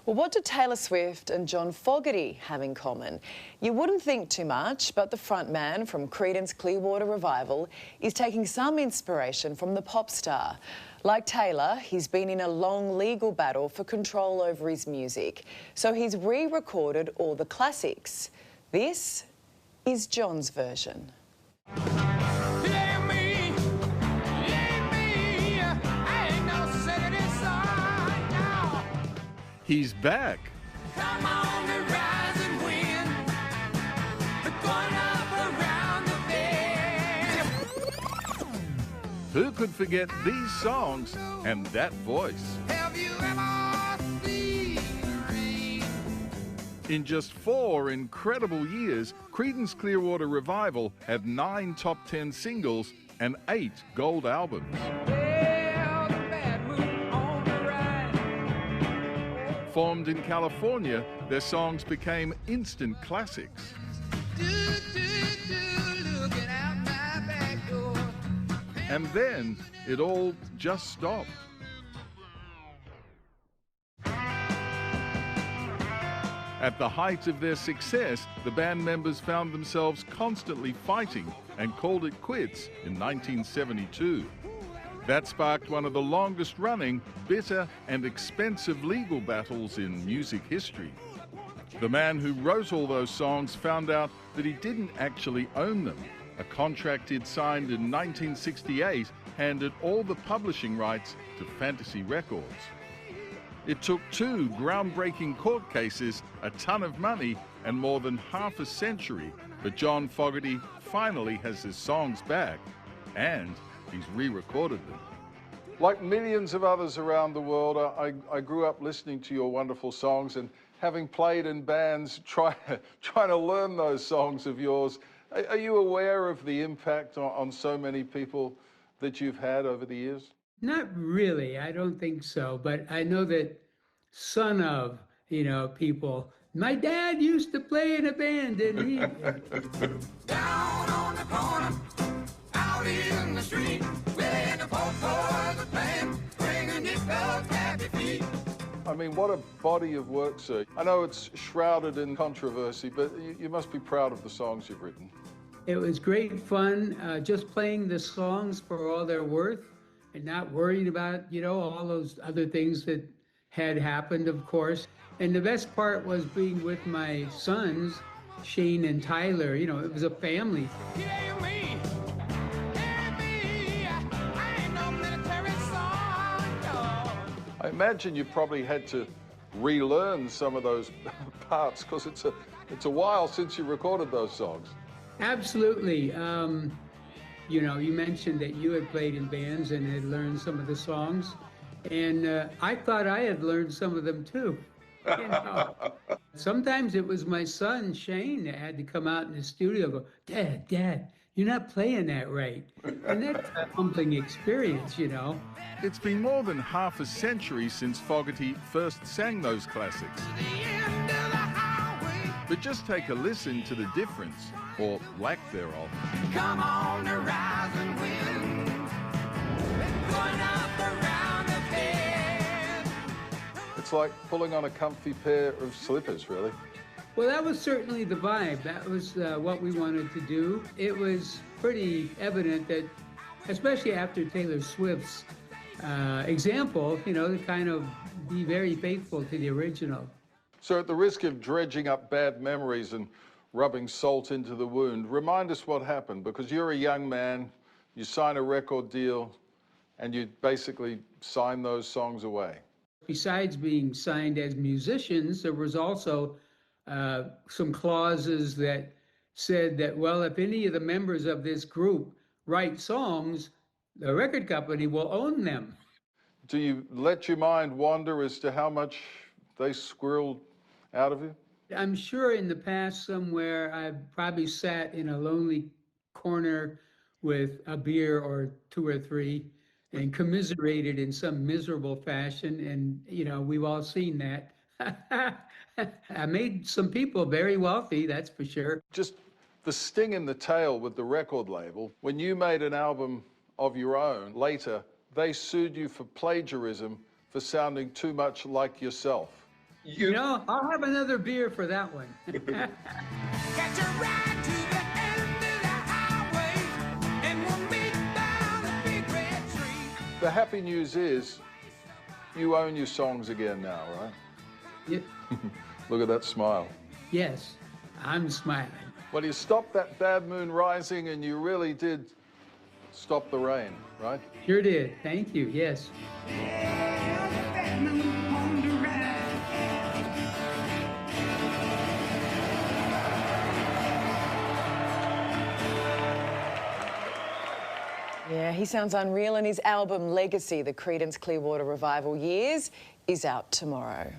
Well, what do Taylor Swift and John Fogerty have in common? You wouldn't think too much, but the frontman from Creedence Clearwater Revival is taking some inspiration from the pop star. Like Taylor, he's been in a long legal battle for control over his music, so he's re-recorded all the classics. This is John's version. He's back. Come on and rise and win. We're going up around the bend. Who could forget these songs and that voice? Have you ever seen the rain? In just 4 incredible years, Creedence Clearwater Revival had 9 top 10 singles and 8 gold albums. Formed in California, their songs became instant classics. And then it all just stopped. At the height of their success, the band members found themselves constantly fighting and called it quits in 1972. That sparked one of the longest-running, bitter and expensive legal battles in music history. The man who wrote all those songs found out that he didn't actually own them. A contract he'd signed in 1968 handed all the publishing rights to Fantasy Records. It took 2 groundbreaking court cases, a ton of money, and more than half a century, but John Fogerty finally has his songs back, and he's re-recorded them. Like millions of others around the world, I grew up listening to your wonderful songs and having played in bands, trying to learn those songs of yours. Are you aware of the impact on so many people that you've had over the years? Not really, I don't think so, but I know that son of, people, my dad used to play in a band, didn't he? Down on the corner, out in the street, where the folk boys are playing, bringing it up happy feet. I mean, what a body of work, sir. I know it's shrouded in controversy, but you must be proud of the songs you've written. It was great fun, just playing the songs for all they're worth and not worrying about, all those other things that had happened, of course. And the best part was being with my sons, Shane and Tyler. It was a family. I imagine you probably had to relearn some of those parts because it's a while since you recorded those songs. Absolutely. You mentioned that you had played in bands and had learned some of the songs, and I thought I had learned some of them too. Sometimes it was my son, Shane, that had to come out in the studio and go, Dad, you're not playing that right. And that's a humbling experience, It's been more than half a century since Fogerty first sang those classics. But just take a listen to the difference, or lack thereof. Come on to rise and win. Going up around the bend. It's like pulling on a comfy pair of slippers, really. Well, that was certainly the vibe. That was what we wanted to do. It was pretty evident that, especially after Taylor Swift's example, to kind of be very faithful to the original. So at the risk of dredging up bad memories and rubbing salt into the wound, remind us what happened, because you're a young man, you sign a record deal, and you basically sign those songs away. Besides being signed as musicians, there was also some clauses that said that, well, if any of the members of this group write songs, the record company will own them. Do you let your mind wander as to how much they squirreled out of you? I'm sure in the past somewhere I've probably sat in a lonely corner with a beer or 2 or 3 and commiserated in some miserable fashion, and we've all seen that. I made some people very wealthy, that's for sure. Just the sting in the tail with the record label, when you made an album of your own later, they sued you for plagiarism for sounding too much like yourself. You know, I'll have another beer for that one. Catch a ride to the end of the highway, and we'll meet down the big red tree. The happy news is you own your songs again now, right? Yeah. Look at that smile. Yes, I'm smiling. Well, you stopped that bad moon rising and you really did stop the rain, right? Sure did. Thank you. Yes. Yeah, he sounds unreal, and his album Legacy, the Creedence Clearwater Revival Years, is out tomorrow.